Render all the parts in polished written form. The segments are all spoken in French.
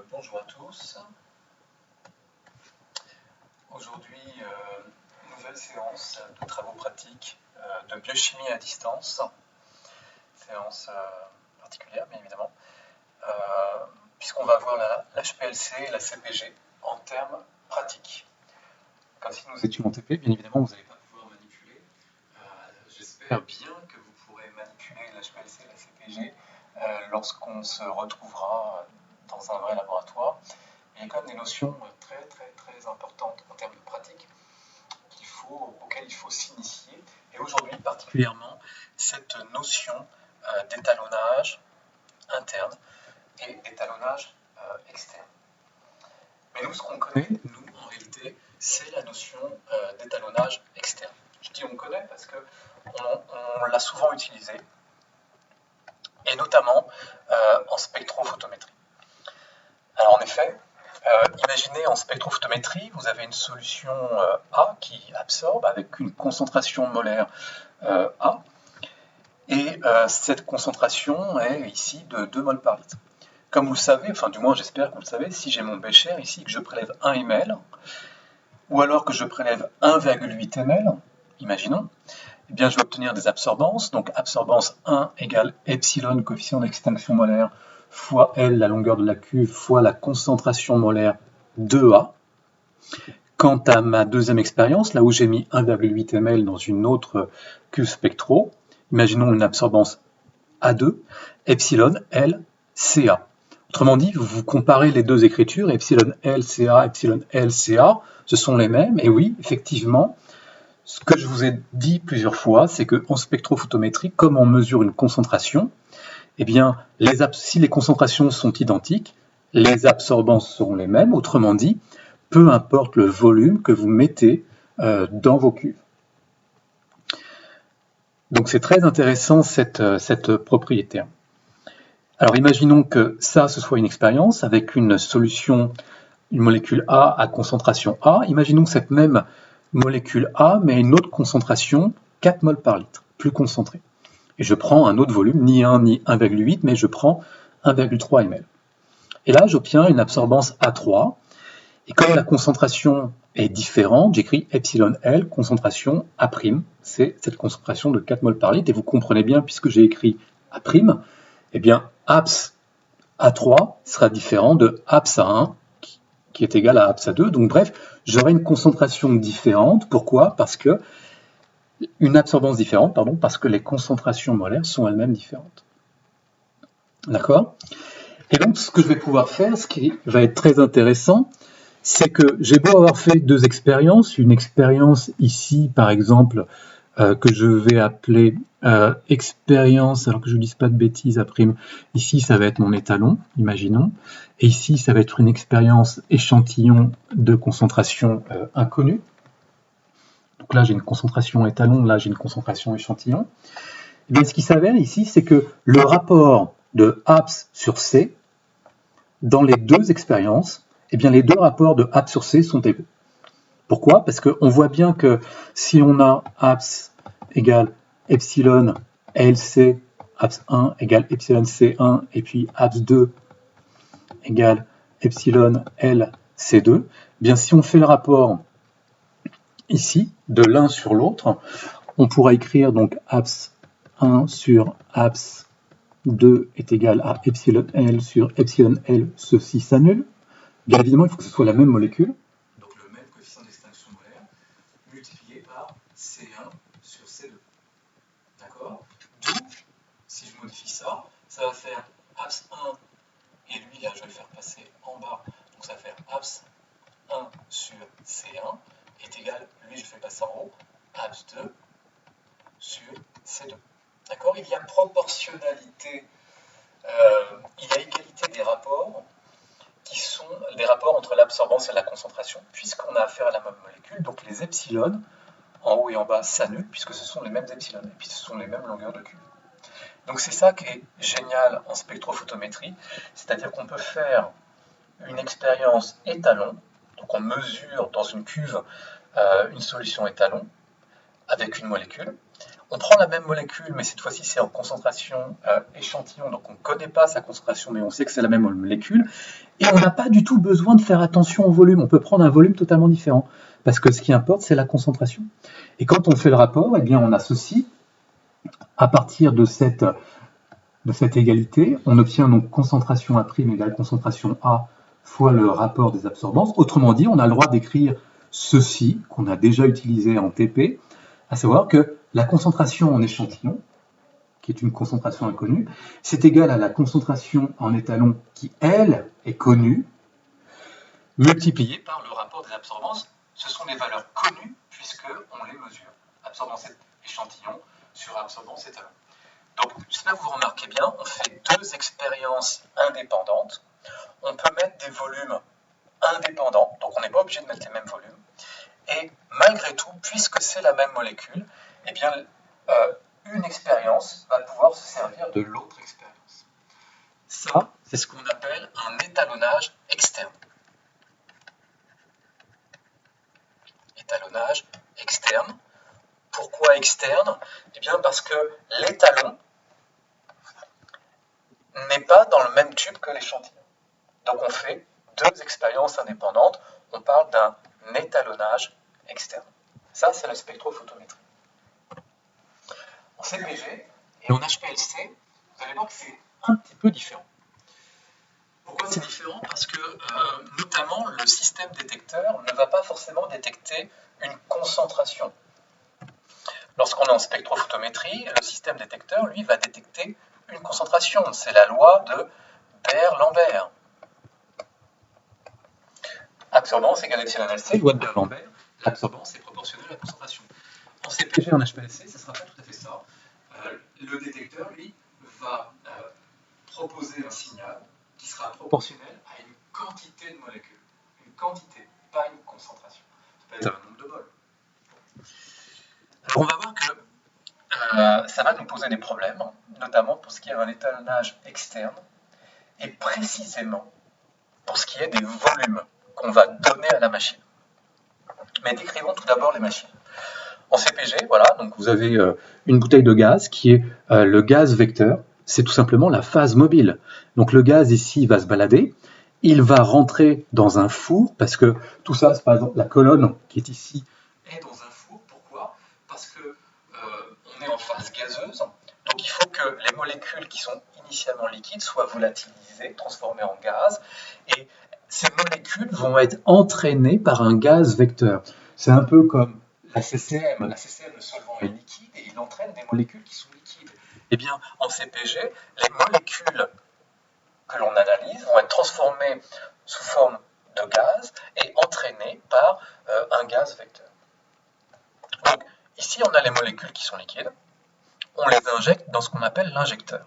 Bonjour à tous. Aujourd'hui, nouvelle séance de travaux pratiques de biochimie à distance. Séance particulière, bien évidemment, puisqu'on va voir l'HPLC et la CPG en termes pratiques. Comme si nous étions en TP, bien évidemment, vous n'allez pas pouvoir manipuler. J'espère bien que vous pourrez manipuler l'HPLC et la CPG lorsqu'on se retrouvera dans un vrai laboratoire. Il y a quand même des notions très importantes en termes de pratique auxquelles il faut s'initier. Et aujourd'hui, particulièrement, cette notion d'étalonnage interne et d'étalonnage externe. Mais nous, ce qu'on connaît, nous, en réalité, c'est la notion d'étalonnage externe. Je dis on connaît parce qu'on l'a souvent utilisé, et notamment en spectrophotométrie. Alors en effet, imaginez en spectrophotométrie, vous avez une solution A qui absorbe avec une concentration molaire A, et cette concentration est ici de 2 moles par litre. Comme vous le savez, enfin du moins j'espère que vous le savez, si j'ai mon bécher ici, que je prélève 1 ml, ou alors que je prélève 1,8 ml, imaginons, eh bien je vais obtenir des absorbances. Donc absorbance 1 égale epsilon, coefficient d'extinction molaire, fois L, la longueur de la cuve, fois la concentration molaire 2A. Quant à ma deuxième expérience, là où j'ai mis 1,8 ml dans une autre cuve spectro, imaginons une absorbance A2, epsilon L, Ca. Autrement dit, vous comparez les deux écritures, epsilon L, Ca, epsilon L, Ca, ce sont les mêmes, et oui, effectivement, ce que je vous ai dit plusieurs fois, c'est qu'en spectrophotométrie, comme on mesure une concentration, eh bien, si les concentrations sont identiques, les absorbances seront les mêmes, autrement dit, peu importe le volume que vous mettez dans vos cuves. Donc c'est très intéressant cette propriété. Alors imaginons que ça, ce soit une expérience avec une solution, une molécule A à concentration A. Imaginons que cette même molécule A met une autre concentration, 4 moles par litre, plus concentrée. Et je prends un autre volume, ni 1 ni 1,8, mais je prends 1,3 ml. Et là, j'obtiens une absorbance A3. Et comme la concentration est différente, j'écris epsilon L, concentration A', c'est cette concentration de 4 moles par litre. Et vous comprenez bien, puisque j'ai écrit A', eh bien, APS A3 sera différent de APS A1, qui est égal à APS A2. Donc bref, j'aurai une concentration différente. Pourquoi? Parce que une absorbance différente, pardon, parce que les concentrations molaires sont elles-mêmes différentes. D'accord? Et donc, ce que je vais pouvoir faire, ce qui va être très intéressant, c'est que j'ai beau avoir fait deux expériences, une expérience ici, par exemple, que je vais appeler expérience, alors que je ne dise pas de bêtises, à prime, ici ça va être mon étalon, imaginons, et ici ça va être une expérience échantillon de concentration inconnue. Donc là j'ai une concentration étalon, là j'ai une concentration échantillon. Et bien, ce qui s'avère ici, c'est que le rapport de APS sur C, dans les deux expériences, eh bien, les deux rapports de APS sur C sont égaux. Pourquoi? Parce qu'on voit bien que si on a APS égale epsilon LC, APS 1 égale epsilon C1, et puis APS 2 égale epsilon LC2, eh bien, si on fait le rapport ici, de l'un sur l'autre, on pourra écrire donc APS 1 sur APS 2 est égal à epsilon L sur epsilon L, ceci s'annule. Bien évidemment, il faut que ce soit la même molécule, donc le même coefficient d'extinction molaire, multiplié par C1 sur C2. D'accord? D'où, si je modifie ça, ça va faire APS 1, et lui, là, je vais le faire passer en bas, donc ça va faire APS 1 sur C1 est égal, lui, je le fais passer en haut, APS 2 sur C2. D'accord? Il y a proportionnalité, il y a égalité des rapports qui sont des rapports entre l'absorbance et la concentration, puisqu'on a affaire à la même molécule, donc les epsilon, en haut et en bas, s'annulent, puisque ce sont les mêmes epsilon, et puis ce sont les mêmes longueurs de cuve. Donc c'est ça qui est génial en spectrophotométrie, c'est-à-dire qu'on peut faire une expérience étalon, donc on mesure dans une cuve une solution étalon, avec une molécule. on prend la même molécule, mais cette fois-ci c'est en concentration échantillon, donc on ne connaît pas sa concentration, mais on sait que c'est la même molécule, et on n'a pas du tout besoin de faire attention au volume, on peut prendre un volume totalement différent, parce que ce qui importe c'est la concentration. Et quand on fait le rapport, eh bien on associe, à partir de cette égalité, on obtient donc concentration A' égale concentration A fois le rapport des absorbances. Autrement dit, on a le droit d'écrire ceci, qu'on a déjà utilisé en TP, à savoir que la concentration en échantillon, qui est une concentration inconnue, c'est égal à la concentration en étalon qui, elle, est connue, multipliée par le rapport des absorbances. Ce sont des valeurs connues puisqu'on les mesure. Absorbance échantillon sur absorbance étalon. Donc, là, vous remarquez bien, on fait deux expériences indépendantes. On peut mettre des volumes indépendants, donc on n'est pas obligé de mettre les mêmes volumes. Et malgré tout, puisque c'est la même molécule, eh bien, une expérience va pouvoir se servir de l'autre expérience. Ça, c'est ce qu'on appelle un étalonnage externe. Étalonnage externe. Pourquoi externe? Eh bien, parce que l'étalon n'est pas dans le même tube que l'échantillon. Donc on fait deux expériences indépendantes, on parle d'un étalonnage externe. Ça, c'est la spectrophotométrie. En CPG et en HPLC, vous allez voir que c'est un petit peu différent. Pourquoi c'est différent? Parce que notamment le système détecteur ne va pas forcément détecter une concentration. Lorsqu'on est en spectrophotométrie, le système détecteur, lui, va détecter une concentration. C'est la loi de Beer-Lambert. Absorbance égale epsilon LC, loi de Beer-Lambert. L'absorbance est proportionnelle à la concentration. En CPG, en HPLC, ce ne sera pas tout à fait ça. Le détecteur, lui, va proposer un signal qui sera proportionnel à une quantité de molécules. Une quantité, pas une concentration. Ça peut être un nombre de moles. Alors on va voir que ça va nous poser des problèmes, notamment pour ce qui est d'un étalonnage externe, et précisément pour ce qui est des volumes qu'on va donner à la machine. Mais décrivons tout d'abord les machines. En CPG, voilà, donc vous avez une bouteille de gaz qui est le gaz vecteur, c'est tout simplement la phase mobile. Donc le gaz ici va se balader, il va rentrer dans un four, parce que tout ça, par exemple, la colonne qui est ici est dans un four. Pourquoi? Parce que on est en phase gazeuse, donc il faut que les molécules qui sont initialement liquides soient volatilisées, transformées en gaz, et ces molécules vont être entraînées par un gaz vecteur. C'est un peu comme la CCM. La CCM, le solvant est liquide et il entraîne des molécules qui sont liquides. Eh bien, en CPG, les molécules que l'on analyse vont être transformées sous forme de gaz et entraînées par un gaz vecteur. Donc, ici, on a les molécules qui sont liquides. On les injecte dans ce qu'on appelle l'injecteur.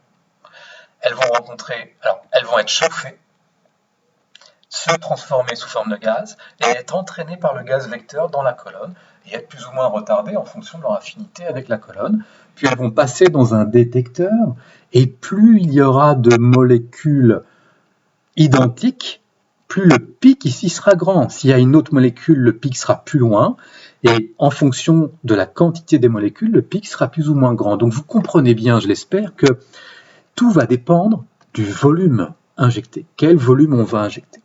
Elles vont être chauffées, se transformer sous forme de gaz et être entraînées par le gaz vecteur dans la colonne et être plus ou moins retardées en fonction de leur affinité avec la colonne. Puis elles vont passer dans un détecteur et plus il y aura de molécules identiques, plus le pic ici sera grand. S'il y a une autre molécule, le pic sera plus loin et en fonction de la quantité des molécules, le pic sera plus ou moins grand. Donc vous comprenez bien, je l'espère, que tout va dépendre du volume injecté. Quel volume on va injecter?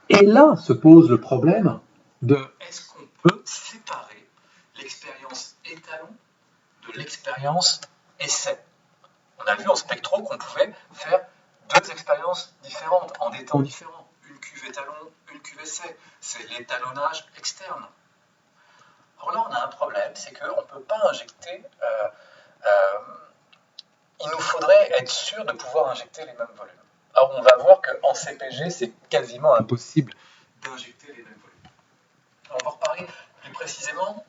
Et là se pose le problème de est-ce qu'on peut séparer l'expérience étalon de l'expérience essai? On a vu en spectro qu'on pouvait faire deux expériences différentes en des temps différents. Une cuve étalon, une cuve essai. C'est l'étalonnage externe. Alors là, on a un problème, c'est qu'on ne peut pas injecter... il nous faudrait être sûr de pouvoir injecter les mêmes volumes. Alors on va voir qu'en CPG, c'est quasiment impossible d'injecter les mêmes volumes. On va reparler plus précisément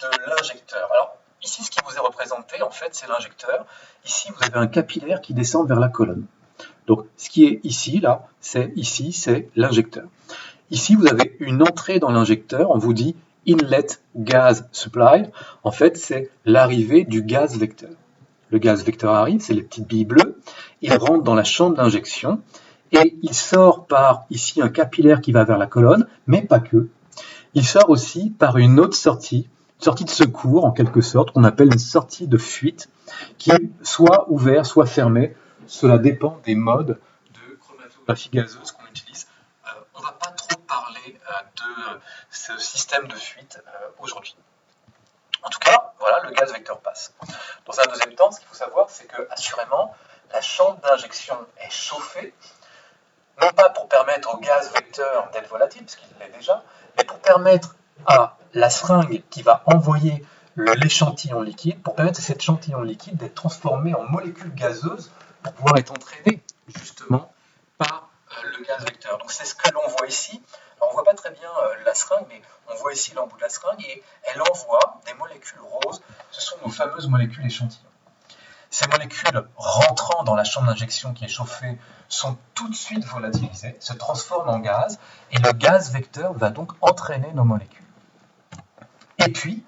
de l'injecteur. Alors ici, ce qui vous est représenté, en fait, c'est l'injecteur. Ici, vous avez un capillaire qui descend vers la colonne. Donc ce qui est ici, là, c'est l'injecteur. Ici, vous avez une entrée dans l'injecteur, on vous dit inlet gas supply. En fait, c'est l'arrivée du gaz vecteur. Le gaz vecteur arrive, c'est les petites billes bleues, il rentre dans la chambre d'injection et il sort par ici un capillaire qui va vers la colonne, mais pas que. Il sort aussi par une autre sortie sortie de secours, en quelque sorte, qu'on appelle une sortie de fuite, qui est soit ouverte, soit fermée. Cela dépend des modes de chromatographie gazeuse qu'on utilise. On ne va pas trop parler de ce système de fuite aujourd'hui. En tout cas, voilà, le gaz vecteur passe. Dans un deuxième temps, ce qu'il faut savoir, c'est que, assurément, la chambre d'injection est chauffée, non pas pour permettre au gaz vecteur d'être volatile, parce qu'il l'est déjà, mais pour permettre à la seringue qui va envoyer l'échantillon liquide, pour permettre à cet échantillon liquide d'être transformé en molécules gazeuses pour pouvoir être entraîné justement par le gaz vecteur. Donc c'est ce que l'on voit ici. Alors, on ne voit pas très bien la seringue, mais on voit ici l'embout de la seringue et elle envoie des molécules roses. Ce sont nos fameuses molécules échantillons. Ces molécules rentrant dans la chambre d'injection qui est chauffée sont tout de suite volatilisées, se transforment en gaz, et le gaz vecteur va donc entraîner nos molécules. Et puis,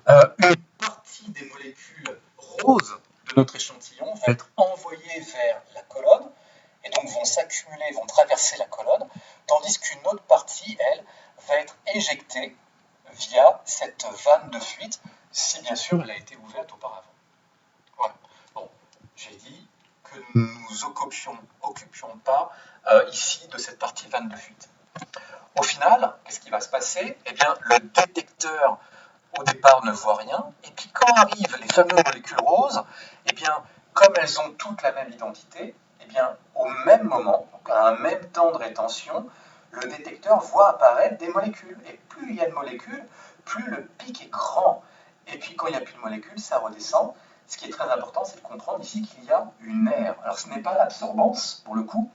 une partie des molécules roses de notre échantillon va être envoyée vers la colonne, et donc vont s'accumuler, vont traverser la colonne, tandis qu'une autre partie, elle, va être éjectée via cette vanne de fuite, si bien sûr elle a été ouverte auparavant. Voilà. Bon, j'ai dit que nous ne nous occupions pas ici de cette partie vanne de fuite. Au final, qu'est-ce qui va se passer? Eh bien, le détecteur, au départ, ne voit rien, et puis quand arrivent les fameuses molécules roses, eh bien, comme elles ont toutes la même identité, eh bien, au même moment, donc à un même temps de rétention, le détecteur voit apparaître des molécules. Et plus il y a de molécules, plus le pic est grand. Et puis quand il n'y a plus de molécules, ça redescend. Ce qui est très important, c'est de comprendre ici qu'il y a une aire. Alors ce n'est pas l'absorbance, pour le coup,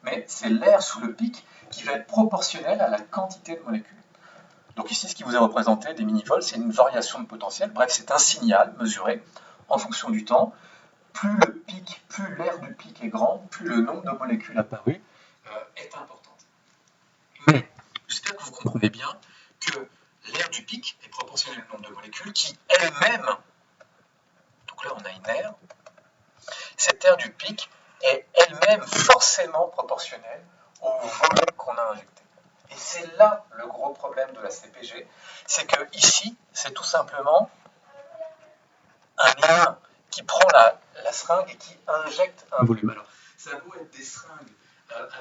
mais c'est l'air sous le pic qui va être proportionnel à la quantité de molécules. Donc ici, ce qui vous est représenté, des mini-vols, c'est une variation de potentiel. Bref, c'est un signal mesuré en fonction du temps. Plus le pic, plus l'aire du pic est grand, plus le nombre de molécules apparues est importante. Mais j'espère que vous comprenez bien que l'aire du pic est proportionnelle au nombre de molécules qui elle-même, donc là on a une aire, cette aire du pic est elle-même forcément proportionnelle au volume qu'on a injecté. Et c'est là le gros problème de la CPG, c'est que ici, c'est tout simplement un humain qui prend la seringue et qui injecte un volume. Alors, ça a beau être des seringues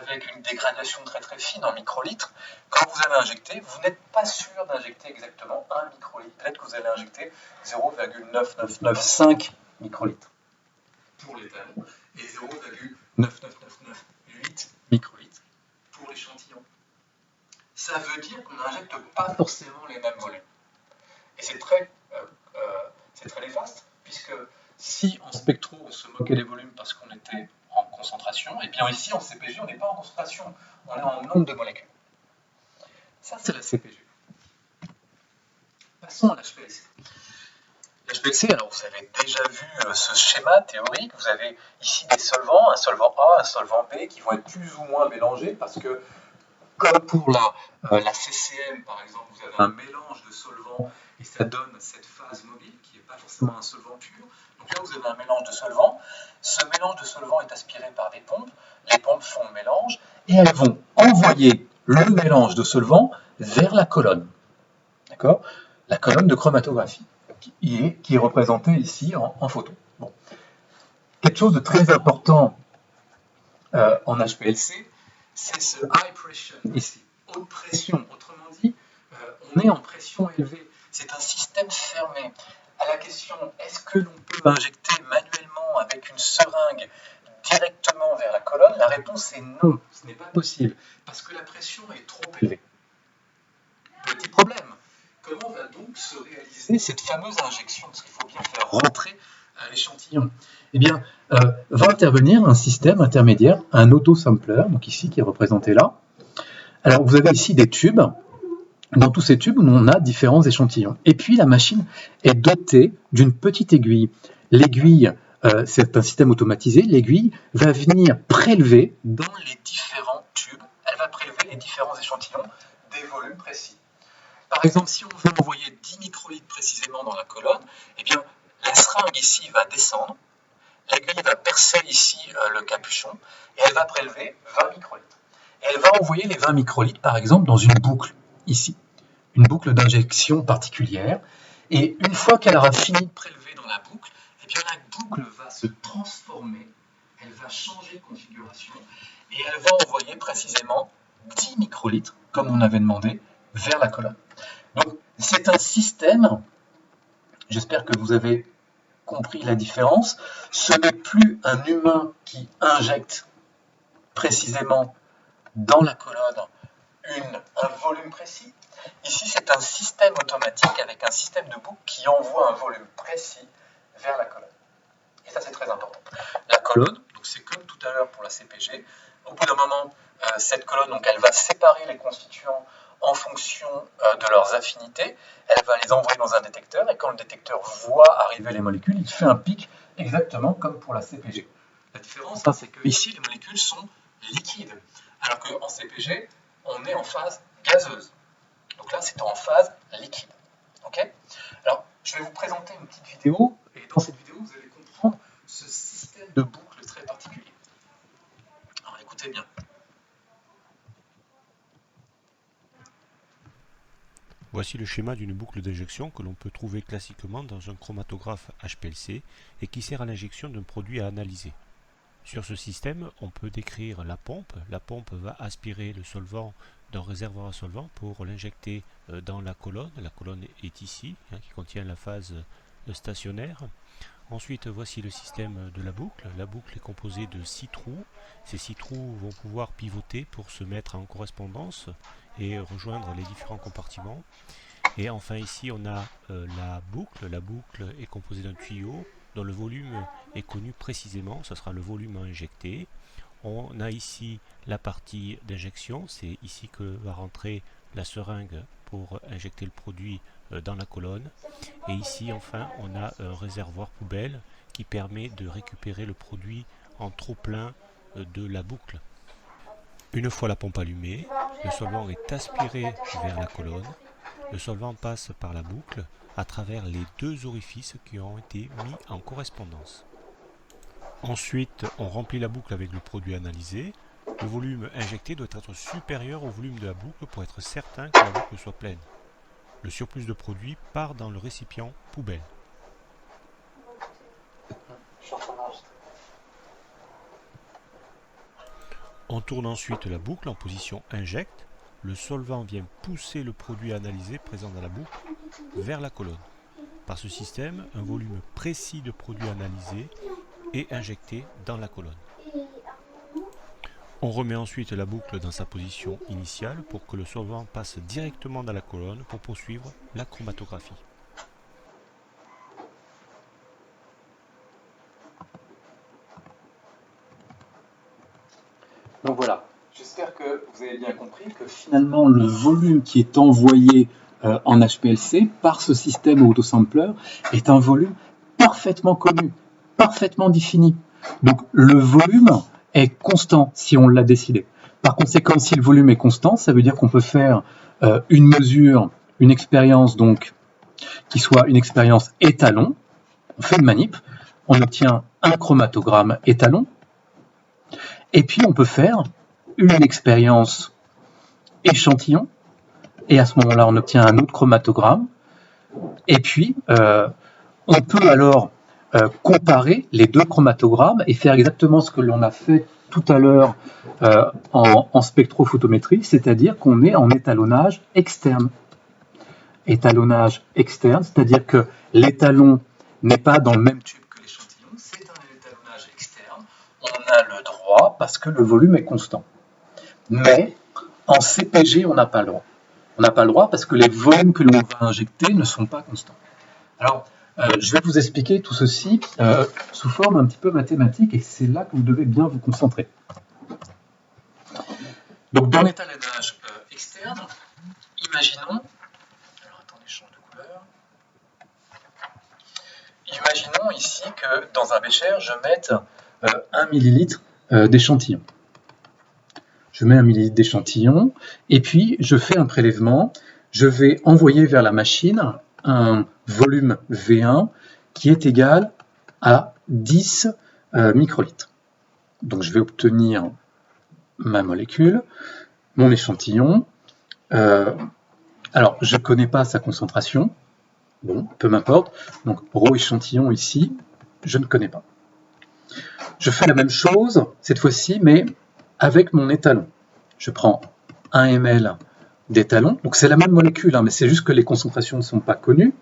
avec une dégradation très très fine en microlitres, quand vous allez injecter, vous n'êtes pas sûr d'injecter exactement 1 microlitre. Peut-être que vous allez injecter 0,9995 microlitres pour l'étalon et 0,99998 microlitres pour l'échantillon. Ça veut dire qu'on n'injecte pas forcément les mêmes volumes. Et c'est très néfaste, puisque si en spectro on se moquait des volumes parce qu'on était en concentration, et bien ici en CPG on n'est pas en concentration, on est en nombre de molécules. Ça c'est la CPG. Passons à l'HPLC. L'HPLC, alors vous avez déjà vu ce schéma théorique, vous avez ici des solvants, un solvant A, un solvant B, qui vont être plus ou moins mélangés, parce que comme pour la CCM par exemple, vous avez un mélange de solvants et ça donne cette phase mobile qui n'est pas forcément un solvant pur. Donc là vous avez un mélange de solvants. Ce mélange de solvants est aspiré par des pompes. Les pompes font le mélange et elles vont envoyer le mélange de solvants vers la colonne. D'accord? La colonne de chromatographie qui est représentée ici en photo. Bon. Quelque chose de très important en HPLC, c'est ce high pressure ici, haute pression. Autrement dit, on est en pression élevée. C'est un système fermé. À la question, est-ce que l'on peut injecter manuellement avec une seringue directement vers la colonne? La réponse est non, ce n'est pas possible, parce que la pression est trop élevée. Petit problème, comment va donc se réaliser cette fameuse injection? Parce qu'il faut bien faire rentrer l'échantillon. Eh bien, va intervenir un système intermédiaire, un auto-sampler, donc ici qui est représenté là. Alors vous avez ici des tubes. Dans tous ces tubes, on a différents échantillons. Et puis la machine est dotée d'une petite aiguille. L'aiguille, c'est un système automatisé. L'aiguille va venir prélever dans les différents tubes. Elle va prélever les différents échantillons des volumes précis. Par exemple, si on veut envoyer 10 microlitres précisément dans la colonne, eh bien, la seringue ici va descendre, l'aiguille va percer ici le capuchon, et elle va prélever 20 microlitres. Et elle va envoyer les 20 microlitres, par exemple, dans une boucle, ici. une boucle d'injection particulière. Et une fois qu'elle aura fini de prélever dans la boucle, eh bien la boucle va se transformer, elle va changer de configuration et elle va envoyer précisément 10 microlitres, comme on avait demandé, vers la colonne. Donc c'est un système, j'espère que vous avez compris la différence, ce n'est plus un humain qui injecte précisément dans la colonne un volume précis. Ici, c'est un système automatique avec un système de boucle qui envoie un volume précis vers la colonne. Et ça, c'est très important. La colonne, donc c'est comme tout à l'heure pour la CPG, au bout d'un moment, cette colonne, donc, elle va séparer les constituants en fonction de leurs affinités, elle va les envoyer dans un détecteur, et quand le détecteur voit arriver les molécules, il fait un pic exactement comme pour la CPG. La différence, c'est que ici, les molécules sont liquides, alors qu'en CPG, on est en phase gazeuse. Donc là, c'est en phase liquide. Okay, alors, je vais vous présenter une petite vidéo, et dans cette vidéo, vous allez comprendre ce système de boucle très particulier. Alors, écoutez bien. Voici le schéma d'une boucle d'injection que l'on peut trouver classiquement dans un chromatographe HPLC et qui sert à l'injection d'un produit à analyser. Sur ce système, on peut décrire la pompe. La pompe va aspirer le solvant d'un réservoir à solvant pour l'injecter dans la colonne. La colonne est ici, qui contient la phase stationnaire. Ensuite, voici le système de la boucle. La boucle est composée de 6 trous. Ces 6 trous vont pouvoir pivoter pour se mettre en correspondance et rejoindre les différents compartiments. Et enfin ici, on a la boucle. La boucle est composée d'un tuyau dont le volume est connu précisément. Ce sera le volume à injecter. On a ici la partie d'injection. C'est ici que va rentrer la seringue pour injecter le produit dans la colonne. Et ici, enfin, on a un réservoir poubelle qui permet de récupérer le produit en trop-plein de la boucle. Une fois la pompe allumée, le solvant est aspiré vers la colonne. Le solvant passe par la boucle à travers les 2 orifices qui ont été mis en correspondance. Ensuite, on remplit la boucle avec le produit analysé. Le volume injecté doit être supérieur au volume de la boucle pour être certain que la boucle soit pleine. Le surplus de produit part dans le récipient poubelle. On tourne ensuite la boucle en position injecte. Le solvant vient pousser le produit analysé présent dans la boucle vers la colonne. Par ce système, un volume précis de produit analysé est injecté dans la colonne. On remet ensuite la boucle dans sa position initiale pour que le solvant passe directement dans la colonne pour poursuivre la chromatographie. Donc voilà, j'espère que vous avez bien compris que finalement le volume qui est envoyé en HPLC par ce système autosampler est un volume parfaitement connu, parfaitement défini. Donc le volume est constant si on l'a décidé. Par conséquent, si le volume est constant, ça veut dire qu'on peut faire une mesure, une expérience donc qui soit une expérience étalon. On fait une manip, on obtient un chromatogramme étalon. Et puis, on peut faire une expérience échantillon, et à ce moment-là, on obtient un autre chromatogramme. Et puis, on peut alors comparer les 2 chromatogrammes et faire exactement ce que l'on a fait tout à l'heure en spectrophotométrie, c'est-à-dire qu'on est en étalonnage externe. Étalonnage externe, c'est-à-dire que l'étalon n'est pas dans le même tube que l'échantillon, c'est un étalonnage externe. On a le droit parce que le volume est constant. Mais en CPG, on n'a pas le droit. On n'a pas le droit parce que les volumes que l'on va injecter ne sont pas constants. Alors, je vais vous expliquer tout ceci sous forme un petit peu mathématique et c'est là que vous devez bien vous concentrer. Donc, dans l'étalonnage externe, imaginons... Alors, attendez, je change de couleur. Imaginons ici que dans un bécher, je mette 1 millilitre d'échantillon. Je mets 1 millilitre d'échantillon et puis je fais un prélèvement. Je vais envoyer vers la machine un volume V1 qui est égal à 10 microlitres. Donc je vais obtenir ma molécule, mon échantillon. Alors, je ne connais pas sa concentration. Bon, peu m'importe. Donc, rho échantillon ici, je ne connais pas. Je fais la même chose, cette fois-ci, mais avec mon étalon. Je prends 1 ml d'étalon. Donc, c'est la même molécule, hein, mais c'est juste que les concentrations ne sont pas connues.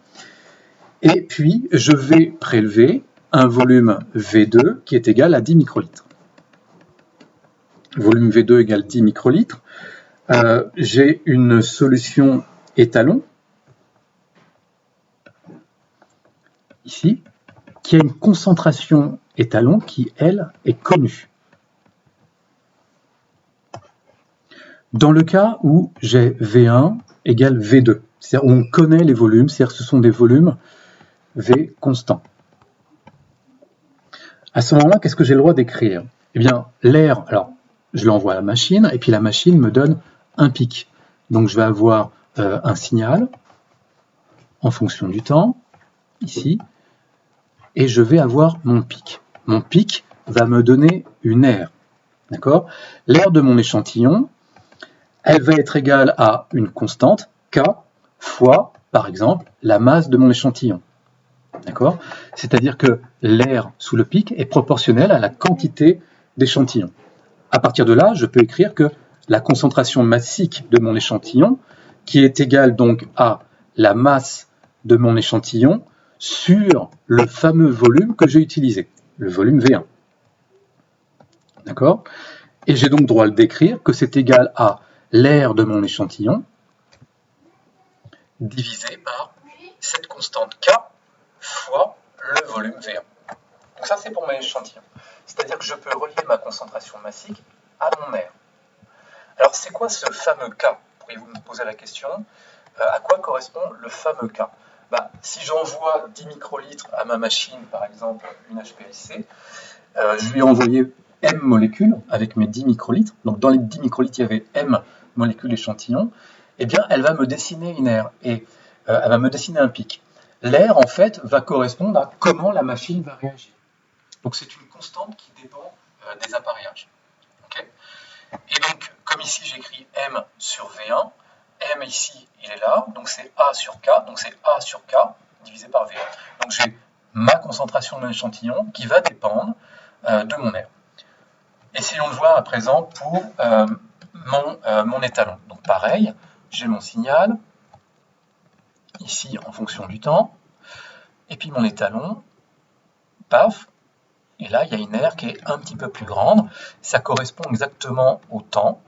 Et puis, je vais prélever un volume V2 qui est égal à 10 microlitres. Volume V2 égale 10 microlitres. J'ai une solution étalon, ici, qui a une concentration étalon qui, elle, est connue. Dans le cas où j'ai V1 égale V2, c'est-à-dire où on connaît les volumes, c'est-à-dire que ce sont des volumes V constants. À ce moment-là, qu'est-ce que j'ai le droit d'écrire? Eh bien, l'air, alors, je l'envoie à la machine, et puis la machine me donne un pic. Donc, je vais avoir un signal en fonction du temps, ici, et je vais avoir mon pic. Mon pic va me donner une aire. D'accord? L'aire de mon échantillon, elle va être égale à une constante, K, fois, par exemple, la masse de mon échantillon. D'accord? C'est-à-dire que l'air sous le pic est proportionnel à la quantité d'échantillon. À partir de là, je peux écrire que la concentration massique de mon échantillon, qui est égale donc à la masse de mon échantillon sur le fameux volume que j'ai utilisé, le volume V1. D'accord? Et j'ai donc droit d'écrire que c'est égal à l'air de mon échantillon divisé par cette constante K fois le volume V1. Donc ça, c'est pour mon échantillon. C'est-à-dire que je peux relier ma concentration massique à mon air. Alors, c'est quoi ce fameux K? Pourriez-vous me poser la question? À quoi correspond le fameux K? Si j'envoie 10 microlitres à ma machine, par exemple une HPLC, je lui ai envoyé M molécules avec mes 10 microlitres. Donc, dans les 10 microlitres, il y avait M molécules échantillon. Eh bien, elle va me dessiner une aire et elle va me dessiner un pic. L'air, en fait, va correspondre à comment la machine va réagir. Donc, c'est une constante qui dépend des appareillages. Okay? Et donc, comme ici, j'écris M sur V1, M ici, il est là, donc c'est A sur K, donc c'est A sur K divisé par V1. Donc, j'ai ma concentration de mon échantillon qui va dépendre de mon air. Essayons de voir à présent pour mon étalon. Donc, pareil, j'ai mon signal, ici en fonction du temps, et puis mon étalon, paf, et là il y a une aire qui est un petit peu plus grande, ça correspond exactement au temps,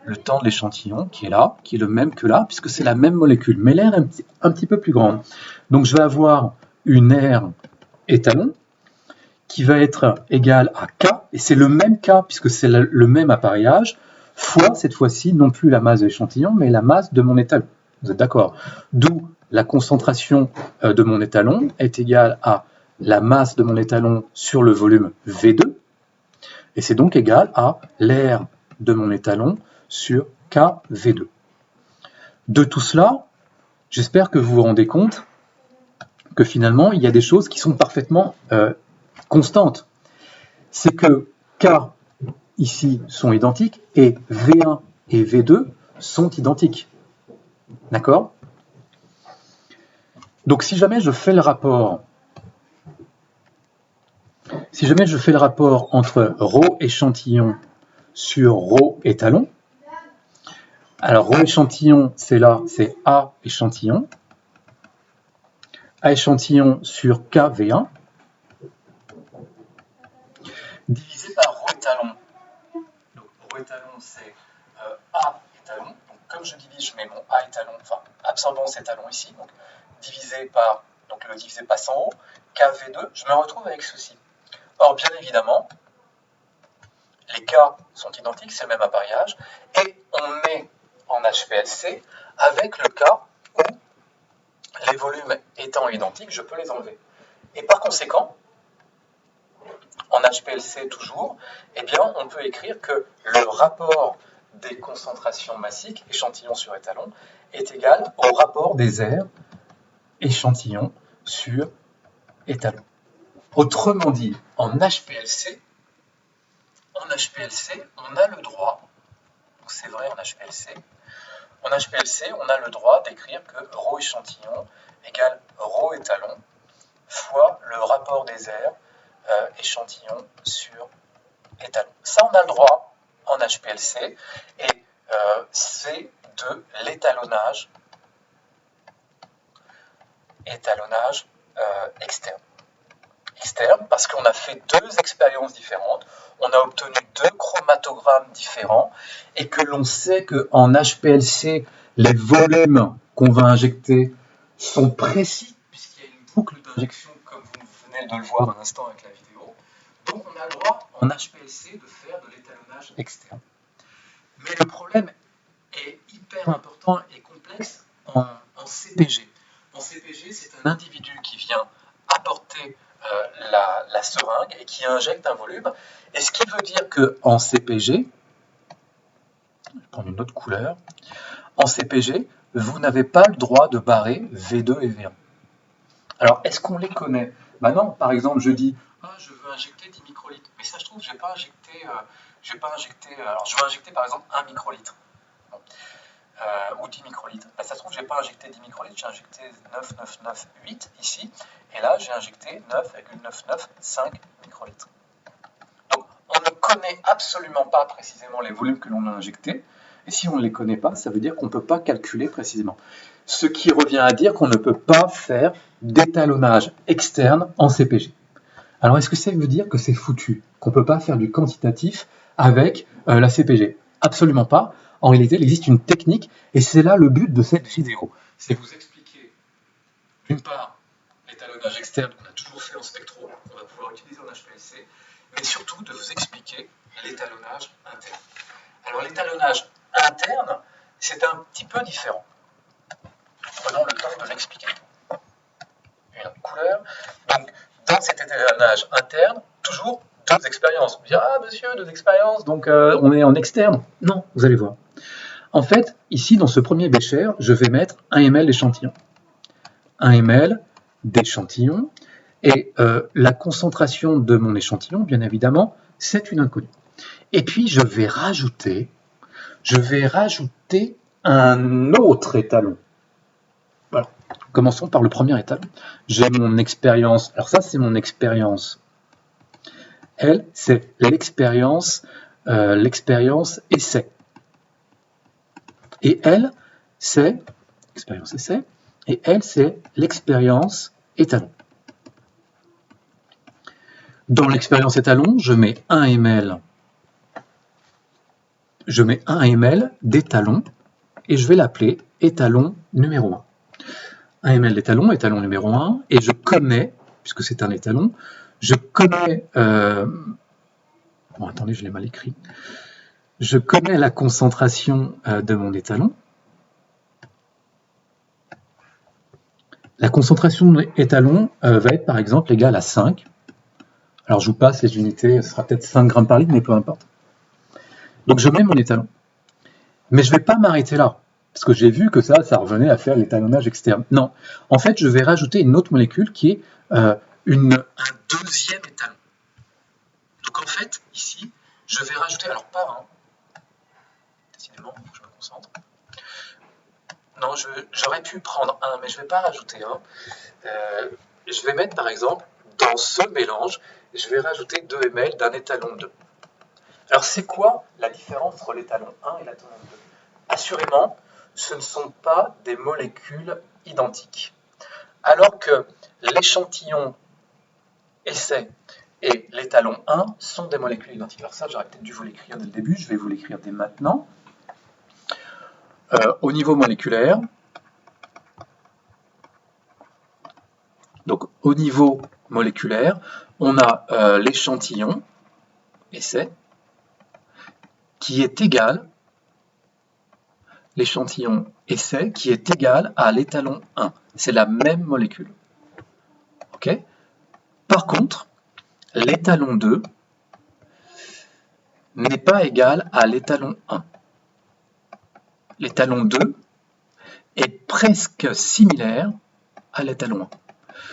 le temps de l'échantillon qui est là, qui est le même que là, puisque c'est la même molécule, mais l'air est un petit peu plus grande. Donc je vais avoir une aire étalon qui va être égale à K, et c'est le même K, puisque c'est le même appareillage, fois cette fois-ci non plus la masse de l'échantillon, mais la masse de mon étalon. Vous êtes d'accord? D'où la concentration de mon étalon est égale à la masse de mon étalon sur le volume V2, et c'est donc égal à l'air de mon étalon sur KV2. De tout cela, j'espère que vous vous rendez compte que finalement, il y a des choses qui sont parfaitement constantes. C'est que K ici sont identiques et V1 et V2 sont identiques. D'accord? Donc si jamais je fais le rapport entre ρ échantillon sur ρ étalon, alors ρ échantillon, c'est là, c'est A échantillon, A échantillon sur KV1, divisé par ρ étalon. Donc ρ étalon, c'est A étalon. Donc comme je divise, je mets mon A étalon, enfin absorbance étalon ici, donc divisé par, donc le divisé passe en haut, KV2, je me retrouve avec ceci. Or, bien évidemment, les cas sont identiques, c'est le même appareillage, et on est en HPLC avec le cas où les volumes étant identiques, je peux les enlever. Et par conséquent, en HPLC toujours, eh bien, on peut écrire que le rapport des concentrations massiques, échantillon sur étalon, est égal au rapport des aires, échantillon sur étalon. Autrement dit, en HPLC, on a le droit, donc c'est vrai en HPLC, En HPLC, on a le droit d'écrire que ρ échantillon égale ρ étalon fois le rapport des aires échantillon sur étalon. Ça, on a le droit en HPLC, et c'est de l'étalonnage externe. Externe parce qu'on a fait deux expériences différentes, on a obtenu deux chromatogrammes différents, et que l'on sait qu'en HPLC, les volumes qu'on va injecter sont précis, puisqu'il y a une boucle d'injection, comme vous venez de le voir un instant avec la vidéo. Donc on a le droit en HPLC de faire de l'étalonnage externe. Mais le problème est hyper important et complexe en CPG. En CPG, c'est un individu qui vient apporter la seringue et qui injecte un volume. Et ce qui veut dire qu'en CPG, je vais prendre une autre couleur, en CPG, vous n'avez pas le droit de barrer V2 et V1. Alors, est-ce qu'on les connaît? Ben non, par exemple, je dis, je veux injecter 10 microlitres. Mais ça, je trouve, je vais pas injecter, alors je veux injecter par exemple 1 microlitre. Bon. Ou 10 microlitres. Là, ça se trouve, je n'ai pas injecté 10 microlitres, j'ai injecté 9,998 ici, et là, j'ai injecté 9,995 microlitres. Donc, on ne connaît absolument pas précisément les volumes que l'on a injectés, et si on ne les connaît pas, ça veut dire qu'on ne peut pas calculer précisément. Ce qui revient à dire qu'on ne peut pas faire d'étalonnage externe en CPG. Alors, est-ce que ça veut dire que c'est foutu, qu'on ne peut pas faire du quantitatif avec la CPG? Absolument pas. En réalité, il existe une technique, et c'est là le but de cette vidéo. C'est vous expliquer, d'une part, l'étalonnage externe qu'on a toujours fait en spectro, qu'on va pouvoir utiliser en HPLC, mais surtout de vous expliquer l'étalonnage interne. Alors l'étalonnage interne, c'est un petit peu différent. Prenons le temps de l'expliquer. Une couleur. Donc, dans cet étalonnage interne, toujours deux expériences. On dit, monsieur, deux expériences, donc on est en externe. Non, vous allez voir. En fait, ici, dans ce premier bécher, je vais mettre 1 ml d'échantillon. 1 ml d'échantillon, et la concentration de mon échantillon, bien évidemment, c'est une inconnue. Et puis, je vais rajouter un autre étalon. Voilà. Commençons par le premier étalon. J'ai mon expérience, alors ça, c'est mon expérience. Elle, c'est l'expérience essai. Et elle, c'est l'expérience essai, et elle, c'est l'expérience étalon. Dans l'expérience étalon, je mets 1 ml d'étalon, et je vais l'appeler étalon numéro 1. 1 ml d'étalon, étalon numéro 1, et je connais, puisque c'est un étalon, je connais... bon, attendez, je l'ai mal écrit. Je connais la concentration de mon étalon. La concentration de étalon va être par exemple égale à 5. Alors je vous passe les unités, ce sera peut-être 5 grammes par litre, mais peu importe. Donc je mets mon étalon. Mais je ne vais pas m'arrêter là, parce que j'ai vu que ça revenait à faire l'étalonnage externe. Non, en fait je vais rajouter une autre molécule qui est un deuxième étalon. Donc en fait, ici, je vais rajouter, alors pas un, décidément, il faut que je me concentre. Non, j'aurais pu prendre un, mais je ne vais pas rajouter un. Je vais mettre par exemple, dans ce mélange, je vais rajouter 2 ml d'un étalon 2. Alors c'est quoi la différence entre l'étalon 1 et l'étalon 2? Assurément, ce ne sont pas des molécules identiques. Alors que l'échantillon essai et l'étalon 1 sont des molécules identiques. Alors ça, j'aurais peut-être dû vous l'écrire dès le début, je vais vous l'écrire dès maintenant. Au niveau moléculaire, donc au niveau moléculaire, on a l'échantillon essai qui est égal, l'échantillon essai qui est égal à l'étalon 1. C'est la même molécule. Okay. Par contre, l'étalon 2 n'est pas égal à l'étalon 1. L'étalon 2 est presque similaire à l'étalon 1.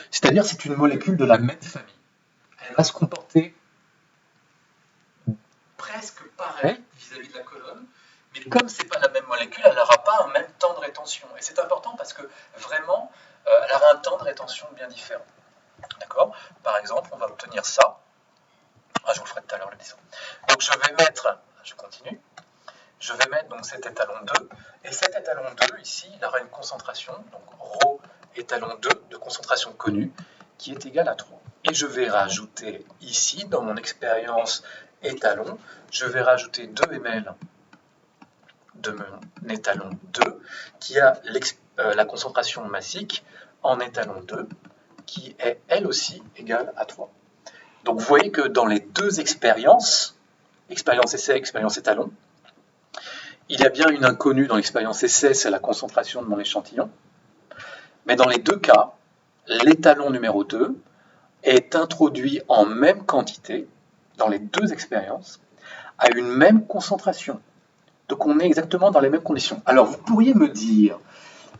C'est-à-dire que c'est une molécule de la même famille. Elle va se comporter presque pareil vis-à-vis de la colonne, Mais comme ce n'est pas la même molécule, elle n'aura pas un même temps de rétention. Et c'est important parce que vraiment, elle aura un temps de rétention bien différent. D'accord? Par exemple, on va obtenir ça. Ah, je vous le ferai tout à l'heure le dessin. Donc je vais mettre, je continue, je vais mettre donc cet étalon 2, et cet étalon 2 ici, il aura une concentration, donc ρ étalon 2 de concentration connue, qui est égale à 3. Et je vais rajouter ici, dans mon expérience étalon, je vais rajouter 2 ml de mon étalon 2, qui a la concentration massique en étalon 2, qui est elle aussi égale à 3. Donc vous voyez que dans les deux expériences, expérience essai, expérience étalon, il y a bien une inconnue dans l'expérience essai, c'est la concentration de mon échantillon. Mais dans les deux cas, l'étalon numéro 2 est introduit en même quantité, dans les deux expériences, à une même concentration. Donc on est exactement dans les mêmes conditions. Alors vous pourriez me dire,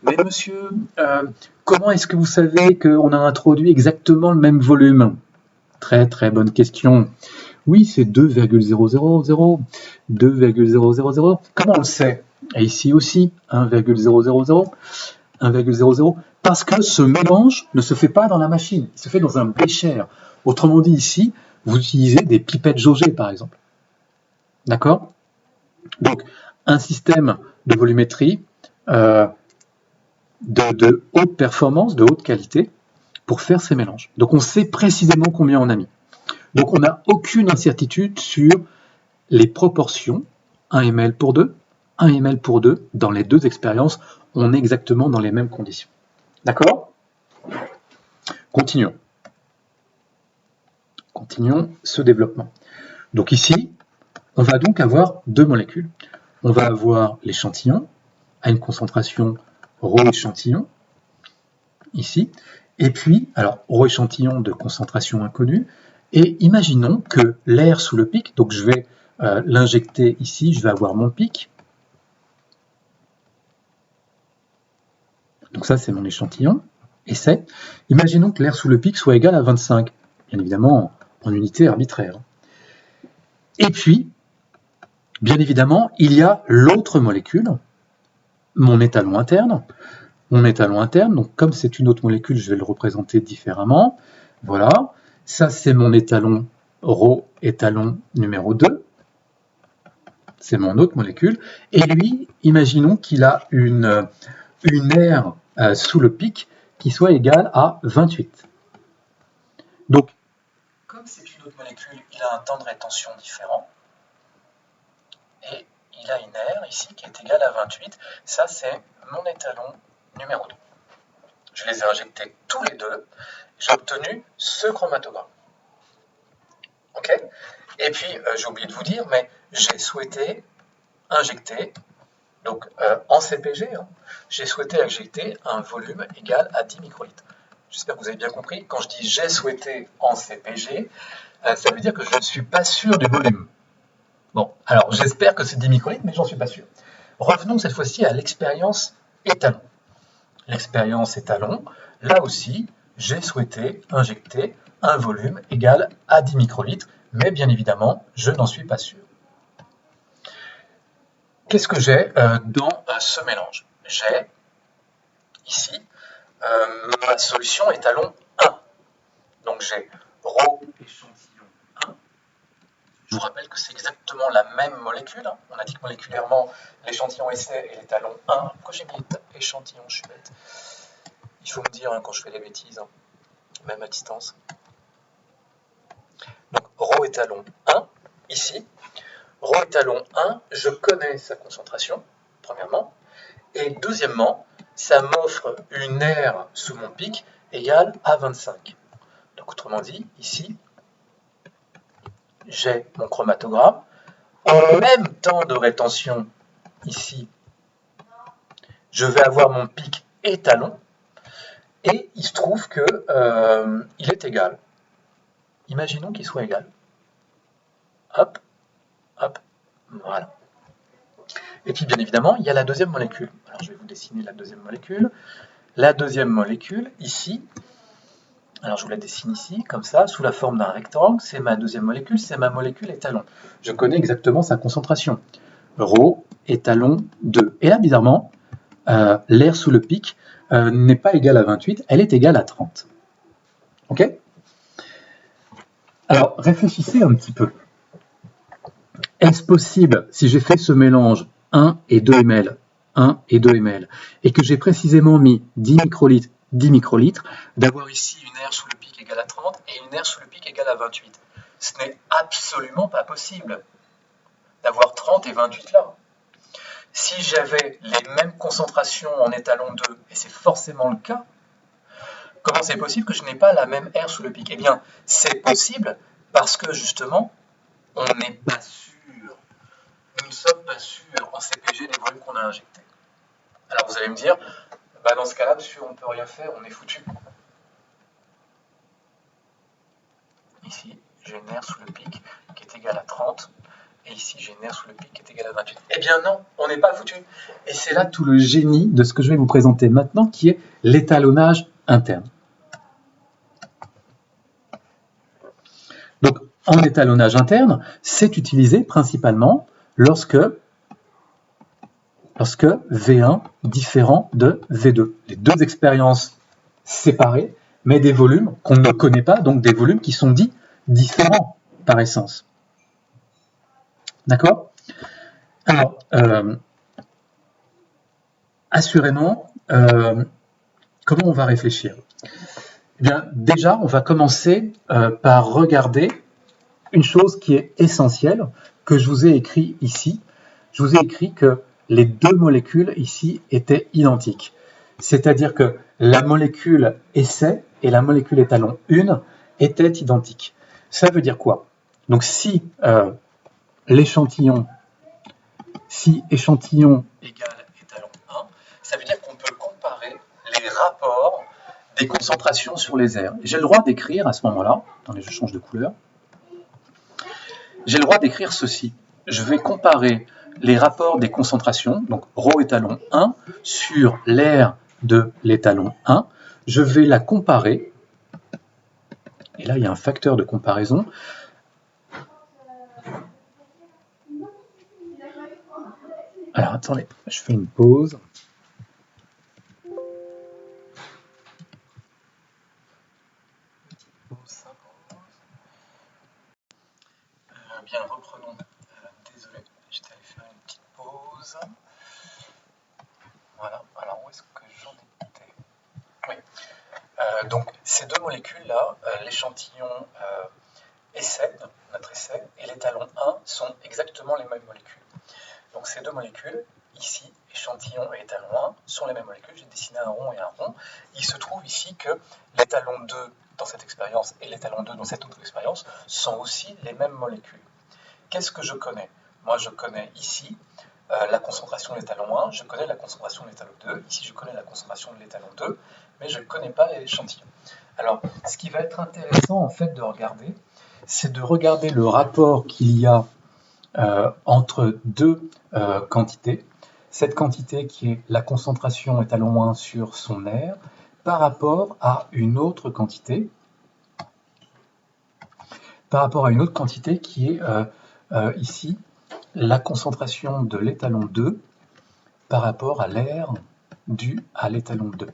mais monsieur, comment est-ce que vous savez qu'on a introduit exactement le même volume? Très très bonne question. Oui, c'est 2,000, 2,000. Comment on le sait? Et ici aussi, 1,000, 1,00. Parce que ce mélange ne se fait pas dans la machine, il se fait dans un bécher. Autrement dit, ici, vous utilisez des pipettes jaugées, par exemple. D'accord? Donc, un système de volumétrie de haute performance, de haute qualité, pour faire ces mélanges. Donc, on sait précisément combien on a mis. Donc, on n'a aucune incertitude sur les proportions, 1 ml pour 2, 1 ml pour 2, dans les deux expériences, on est exactement dans les mêmes conditions. D'accord? Continuons. Continuons ce développement. Donc ici, on va donc avoir deux molécules. On va avoir l'échantillon à une concentration ρ échantillon, ici, et puis, alors ρ échantillon de concentration inconnue, et imaginons que l'air sous le pic, donc je vais l'injecter ici, je vais avoir mon pic. Donc ça, c'est mon échantillon, essai. Imaginons que l'air sous le pic soit égal à 25, bien évidemment en unité arbitraire. Et puis, bien évidemment, il y a l'autre molécule, mon étalon interne. Mon étalon interne, donc comme c'est une autre molécule, je vais le représenter différemment. Voilà, ça c'est mon étalon ρ étalon numéro 2. C'est mon autre molécule. Et lui, imaginons qu'il a une aire sous le pic qui soit égale à 28. Donc, comme c'est une autre molécule, il a un temps de rétention différent. Et il a une aire ici qui est égale à 28. Ça, c'est mon étalon numéro 2. Je les ai injectés tous les deux. J'ai obtenu ce chromatogramme. Ok? Et puis, j'ai oublié de vous dire, mais j'ai souhaité injecter, donc en CPG, j'ai souhaité injecter un volume égal à 10 microlitres. J'espère que vous avez bien compris. Quand je dis j'ai souhaité en CPG, ça veut dire que je ne suis pas sûr du volume. Bon, alors j'espère que c'est 10 microlitres, mais j'en suis pas sûr. Revenons cette fois-ci à l'expérience étalon. L'expérience étalon, là aussi, j'ai souhaité injecter un volume égal à 10 microlitres, mais bien évidemment, je n'en suis pas sûr. Qu'est-ce que j'ai dans ce mélange? J'ai ici ma solution étalon 1. Donc j'ai ρ échantillon 1. Je vous rappelle que c'est exactement la même molécule. On a dit que moléculairement, l'échantillon essai est l'étalon 1. Pourquoi j'ai mis échantillon? Je suis bête. Il faut me dire quand je fais des bêtises, même à distance. Donc ρ étalon 1, ici. ρ étalon 1, je connais sa concentration, premièrement. Et deuxièmement, ça m'offre une aire sous mon pic égale à 25. Donc autrement dit, ici, j'ai mon chromatogramme. En même temps de rétention, ici, je vais avoir mon pic étalon. Et il se trouve qu'il est égal. Imaginons qu'il soit égal. Hop, hop, voilà. Et puis bien évidemment, il y a la deuxième molécule. Alors je vais vous dessiner la deuxième molécule. La deuxième molécule, ici, alors je vous la dessine ici, comme ça, sous la forme d'un rectangle, c'est ma deuxième molécule, c'est ma molécule étalon. Je connais exactement sa concentration. ρ étalon 2. Et là, bizarrement, l'aire sous le pic n'est pas égale à 28, elle est égale à 30. Ok? Alors, réfléchissez un petit peu. Est-ce possible, si j'ai fait ce mélange 1 et 2 ml, 1 et 2 ml, et que j'ai précisément mis 10 microlitres, d'avoir ici une aire sous le pic égale à 30 et une aire sous le pic égale à 28? Ce n'est absolument pas possible d'avoir 30 et 28 là. Si j'avais les mêmes concentrations en étalon 2, et c'est forcément le cas, comment c'est possible que je n'ai pas la même aire sous le pic? Eh bien, c'est possible parce que justement, on n'est pas sûr, nous ne sommes pas sûrs en CPG des volumes qu'on a injectés. Alors vous allez me dire, bah dans ce cas-là, monsieur, on ne peut rien faire, on est foutu. Ici, j'ai une aire sous le pic qui est égale à 30, et ici j'ai une aire sous le pic qui est égale à 28. Eh bien non, on n'est pas foutu. Et c'est là tout le génie de ce que je vais vous présenter maintenant, qui est l'étalonnage interne. Donc, en étalonnage interne, c'est utilisé principalement lorsque V1 différent de V2. Les deux expériences séparées, mais des volumes qu'on ne connaît pas, donc des volumes qui sont dits différents par essence. D'accord? Alors, assurément, comment on va réfléchir? Eh bien, déjà, on va commencer par regarder une chose qui est essentielle, que je vous ai écrit ici. Je vous ai écrit que les deux molécules ici étaient identiques. C'est-à-dire que la molécule essai et la molécule étalon 1 étaient identiques. Ça veut dire quoi? Donc si échantillon égale étalon 1, ça veut dire qu'on peut comparer les rapports des concentrations sur les aires. J'ai le droit d'écrire à ce moment-là, attendez, je change de couleur, j'ai le droit d'écrire ceci. Je vais comparer les rapports des concentrations, donc ρ étalon 1, sur l'aire de l'étalon 1. Je vais la comparer, et là il y a un facteur de comparaison. Alors attendez, je fais une pause. Bien, reprenons. Désolé, j'étais allé faire une petite pause. Voilà, alors où est-ce que j'en étais? Oui. Donc ces deux molécules-là, l'échantillon essai, notre essai, et l'étalon 1 sont exactement les mêmes molécules. Donc ces deux molécules, ici, échantillon et étalon 1, sont les mêmes molécules. J'ai dessiné un rond et un rond. Il se trouve ici que l'étalon 2 dans cette expérience et l'étalon 2 dans cette autre expérience sont aussi les mêmes molécules. Qu'est-ce que je connais? Moi, je connais ici la concentration de l'étalon 1, je connais la concentration de l'étalon 2, ici je connais la concentration de l'étalon 2, mais je ne connais pas l'échantillon. Alors, ce qui va être intéressant en fait de regarder, c'est de regarder le rapport qu'il y a entre deux quantités. Cette quantité qui est la concentration étalon 1 sur son aire par rapport à une autre quantité, qui est ici la concentration de l'étalon 2 par rapport à l'aire due à l'étalon 2.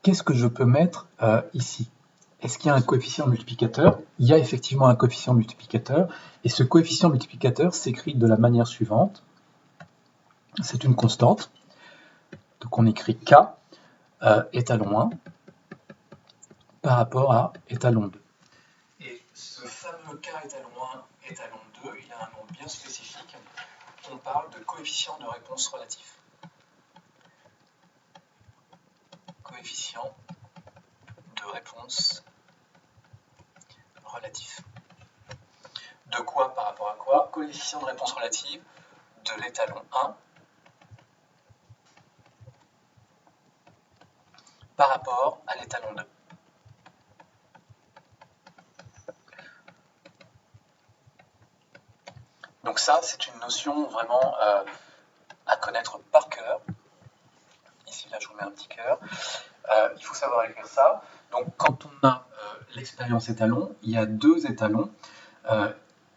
Qu'est-ce que je peux mettre ici? Est-ce qu'il y a un coefficient multiplicateur? Il y a effectivement un coefficient multiplicateur, et ce coefficient multiplicateur s'écrit de la manière suivante. C'est une constante, donc on écrit K étalon 1 par rapport à étalon 2. Et ce fameux K étalon 1, étalon 2, il a un nom bien spécifique, on parle de coefficient de réponse relatif. Coefficient de réponse relatif. De quoi par rapport à quoi? Coefficient de réponse relative de l'étalon 1 par rapport à l'étalon 2. Donc ça, c'est une notion vraiment à connaître par cœur. Ici, là, je vous mets un petit cœur. Il faut savoir écrire ça. Donc, quand on a l'expérience étalon, il y a deux étalons.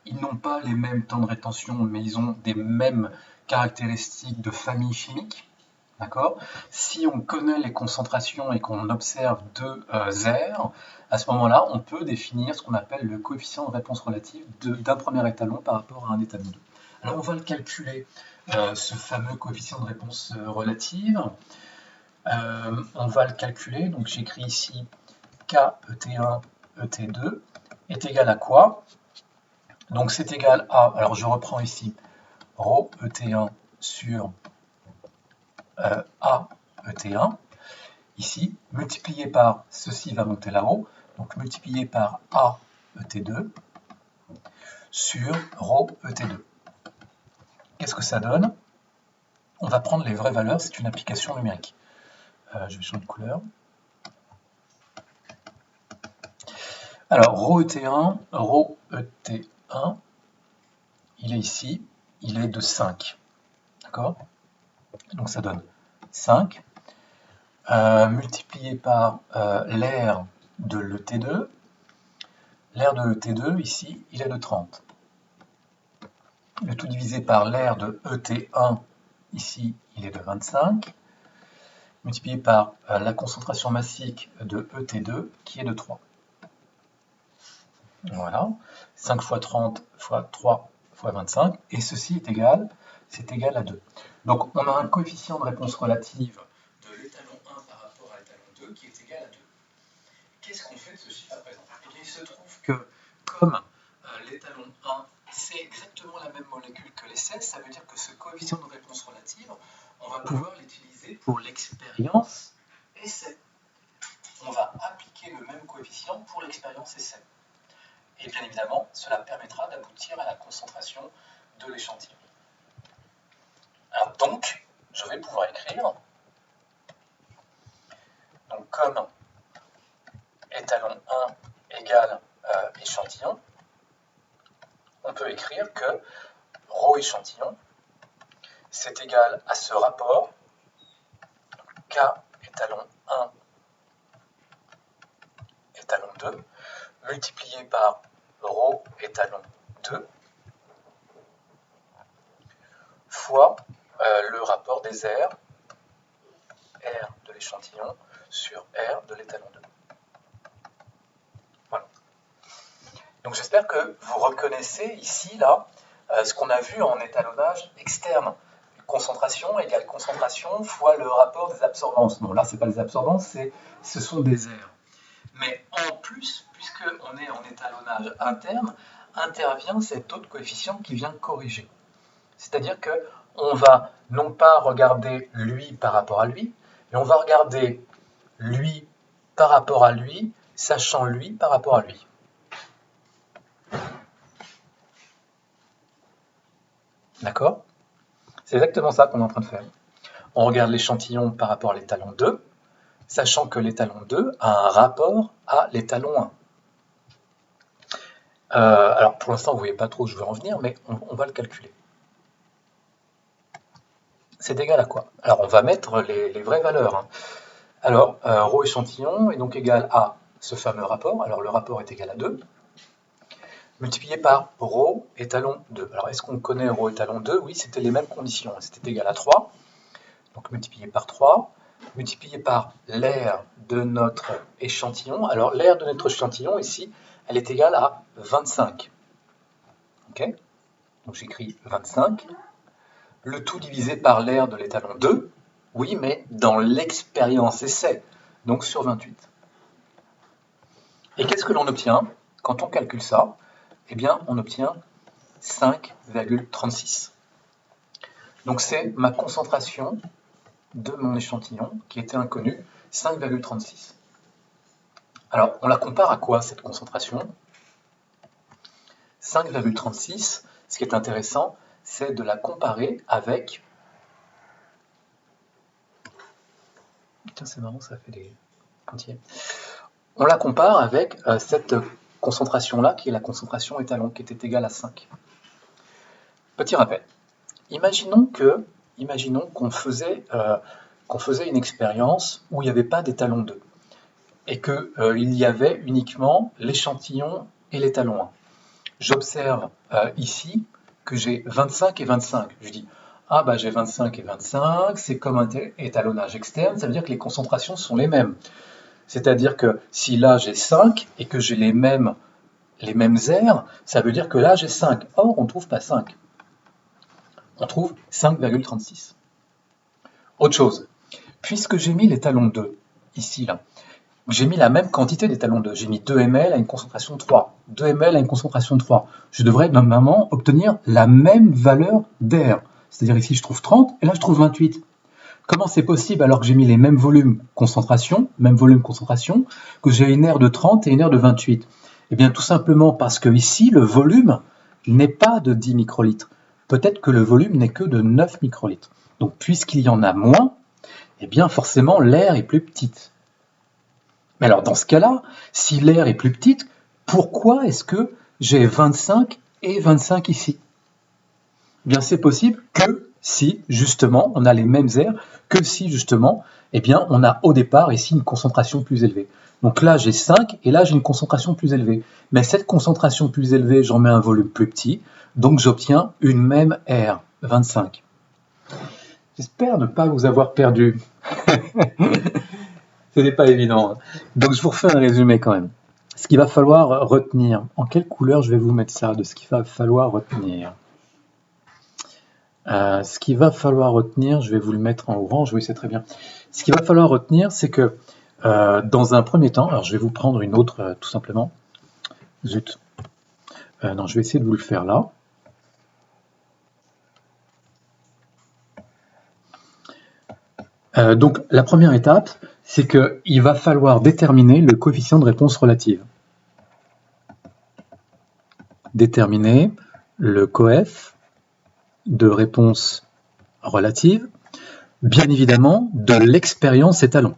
ils n'ont pas les mêmes temps de rétention, mais ils ont des mêmes caractéristiques de famille chimique. D'accord? Si on connaît les concentrations et qu'on observe deux aires, à ce moment-là, on peut définir ce qu'on appelle le coefficient de réponse relative d'un premier étalon par rapport à un étalon 2. Alors on va le calculer, ce fameux coefficient de réponse relative. On va le calculer, donc j'écris ici K ET1 ET2 est égal à quoi? Donc c'est égal à, alors je reprends ici, ρ ET1 sur A ET1, ici, multiplié par, ceci va monter là-haut, donc multiplié par A ET2 sur ρ ET2. Qu'est-ce que ça donne? On va prendre les vraies valeurs, c'est une application numérique. Je vais changer de couleur. Alors, ρ ET1, il est ici, il est de 5. D'accord? Donc ça donne 5, multiplié par l'aire de l'ET2. L'aire de l'ET2, ici, il est de 30. Le tout divisé par l'aire de ET1, ici, il est de 25, multiplié par la concentration massique de ET2, qui est de 3. Voilà, 5 fois 30 fois 3 fois 25, et ceci est égal, c'est égal à 2. Donc on a un coefficient de réponse relative de l'étalon 1 par rapport à l'étalon 2 qui est égal à 2. Qu'est-ce qu'on fait de ce chiffre à présent? Eh bien, il se trouve que comme l'étalon 1, c'est exactement la même molécule que les 16, ça veut dire que ce coefficient de réponse relative, on va pouvoir l'utiliser pour l'expérience essai. On va appliquer le même coefficient pour l'expérience essai. Et bien évidemment, cela permettra d'aboutir à la concentration de l'échantillon. Alors donc, je vais pouvoir écrire, donc comme étalon 1 égale échantillon, on peut écrire que ρ échantillon, c'est égal à ce rapport, K étalon 1 étalon 2, multiplié par ρ étalon 2, fois le rapport des R de l'échantillon sur R de l'étalon 2. Voilà. Donc j'espère que vous reconnaissez ici, là, ce qu'on a vu en étalonnage externe. Concentration égale concentration fois le rapport des absorbances. Bon, là, ce n'est pas des absorbances, ce sont des airs. Mais en plus, puisqu'on est en étalonnage interne, intervient cet autre coefficient qui vient corriger. C'est-à-dire qu'on va non pas regarder lui par rapport à lui, mais on va regarder lui par rapport à lui, sachant lui par rapport à lui. D'accord? C'est exactement ça qu'on est en train de faire. On regarde l'échantillon par rapport à l'étalon 2, sachant que l'étalon 2 a un rapport à l'étalon 1. Alors pour l'instant, vous ne voyez pas trop où je veux en venir, mais on va le calculer. C'est égal à quoi? Alors on va mettre les vraies valeurs. Hein. Alors ρ échantillon est donc égal à ce fameux rapport. Alors le rapport est égal à 2, multiplié par ρ étalon 2. Alors est-ce qu'on connaît ρ étalon 2? Oui, c'était les mêmes conditions. C'était égal à 3, donc multiplié par 3, multiplié par l'aire de notre échantillon. Alors l'aire de notre échantillon ici, elle est égale à 25. Ok? Donc j'écris 25. Le tout divisé par l'aire de l'étalon 2. Oui, mais dans l'expérience essai, donc sur 28. Et qu'est-ce que l'on obtient quand on calcule ça? Eh bien, on obtient 5,36. Donc c'est ma concentration de mon échantillon qui était inconnue, 5,36. Alors, on la compare à quoi, cette concentration? 5,36, ce qui est intéressant, c'est de la comparer avec... Tiens, c'est marrant, ça fait des pointillés. On la compare avec cette concentration-là, qui est la concentration étalon, qui était égale à 5. Petit rappel. Imaginons qu'on faisait une expérience où il n'y avait pas d'étalon 2 et qu'il y avait uniquement l'échantillon et l'étalon 1. j'observe ici que j'ai 25 et 25. Je dis, ah bah j'ai 25 et 25, c'est comme un étalonnage externe, ça veut dire que les concentrations sont les mêmes. C'est-à-dire que si là j'ai 5 et que j'ai les mêmes aires, ça veut dire que là j'ai 5. Or, on ne trouve pas 5. On trouve 5,36. Autre chose, puisque j'ai mis l'étalon 2, ici, là, j'ai mis la même quantité d'étalon 2, j'ai mis 2 ml à une concentration de 3, 2 ml à une concentration de 3, je devrais normalement obtenir la même valeur d'air. C'est-à-dire ici je trouve 30 et là je trouve 28. Comment c'est possible alors que j'ai mis les mêmes volumes concentration, que j'ai une aire de 30 et une aire de 28? Eh bien tout simplement parce que ici le volume n'est pas de 10 microlitres. Peut-être que le volume n'est que de 9 microlitres. Donc puisqu'il y en a moins, eh bien forcément l'aire est plus petite. Mais alors dans ce cas-là, si l'aire est plus petite, pourquoi est-ce que j'ai 25 et 25 ici? Eh bien c'est possible que si justement on a les mêmes aires, que si justement eh bien, on a au départ ici une concentration plus élevée. Donc là j'ai 5 et là j'ai une concentration plus élevée. Mais cette concentration plus élevée, j'en mets un volume plus petit, donc j'obtiens une même aire, 25. J'espère ne pas vous avoir perdu. Ce n'est pas évident. Donc je vous refais un résumé quand même. Ce qu'il va falloir retenir. En quelle couleur je vais vous mettre ça, de ce qu'il va falloir retenir? Ce qu'il va falloir retenir, je vais vous le mettre en orange, oui c'est très bien. Ce qu'il va falloir retenir, c'est que dans un premier temps, alors je vais vous prendre une autre tout simplement. Zut. Non, je vais essayer de vous le faire là. Donc la première étape, c'est qu'il va falloir déterminer le coefficient de réponse relative. Déterminer le coef de réponse relative, bien évidemment, de l'expérience étalon.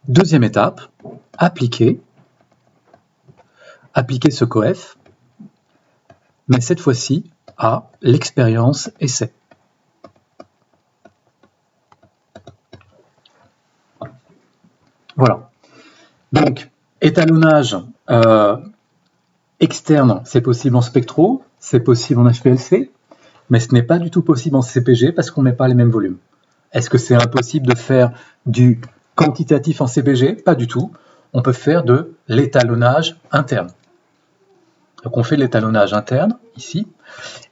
Deuxième étape, appliquer ce coef, mais cette fois-ci à l'expérience essai. Voilà. Donc, étalonnage externe, c'est possible en spectro, c'est possible en HPLC, mais ce n'est pas du tout possible en CPG parce qu'on ne met pas les mêmes volumes. Est-ce que c'est impossible de faire du quantitatif en CPG? Pas du tout. On peut faire de l'étalonnage interne. Donc on fait de l'étalonnage interne, ici.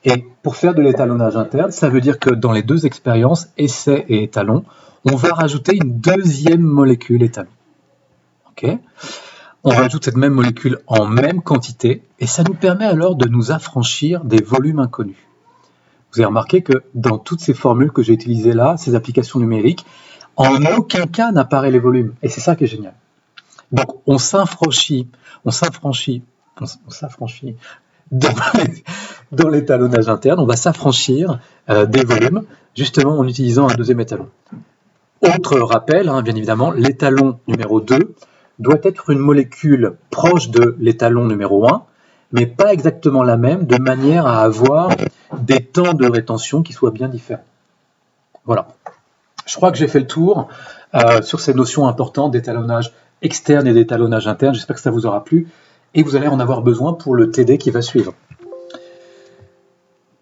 Et pour faire de l'étalonnage interne, ça veut dire que dans les deux expériences, essai et étalon, on va rajouter une deuxième molécule étalon. Okay. On rajoute cette même molécule en même quantité, et ça nous permet alors de nous affranchir des volumes inconnus. Vous avez remarqué que dans toutes ces formules que j'ai utilisées là, ces applications numériques, en aucun cas n'apparaît les volumes, et c'est ça qui est génial. Donc on s'affranchit dans l'étalonnage interne, on va s'affranchir des volumes, justement en utilisant un deuxième étalon. Autre rappel, bien évidemment, l'étalon numéro 2 doit être une molécule proche de l'étalon numéro 1, mais pas exactement la même, de manière à avoir des temps de rétention qui soient bien différents. Voilà. Je crois que j'ai fait le tour sur ces notions importantes d'étalonnage externe et d'étalonnage interne. J'espère que ça vous aura plu et vous allez en avoir besoin pour le TD qui va suivre.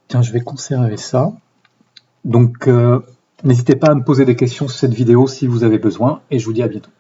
Tiens, je vais conserver ça. Donc, n'hésitez pas à me poser des questions sur cette vidéo si vous avez besoin et je vous dis à bientôt.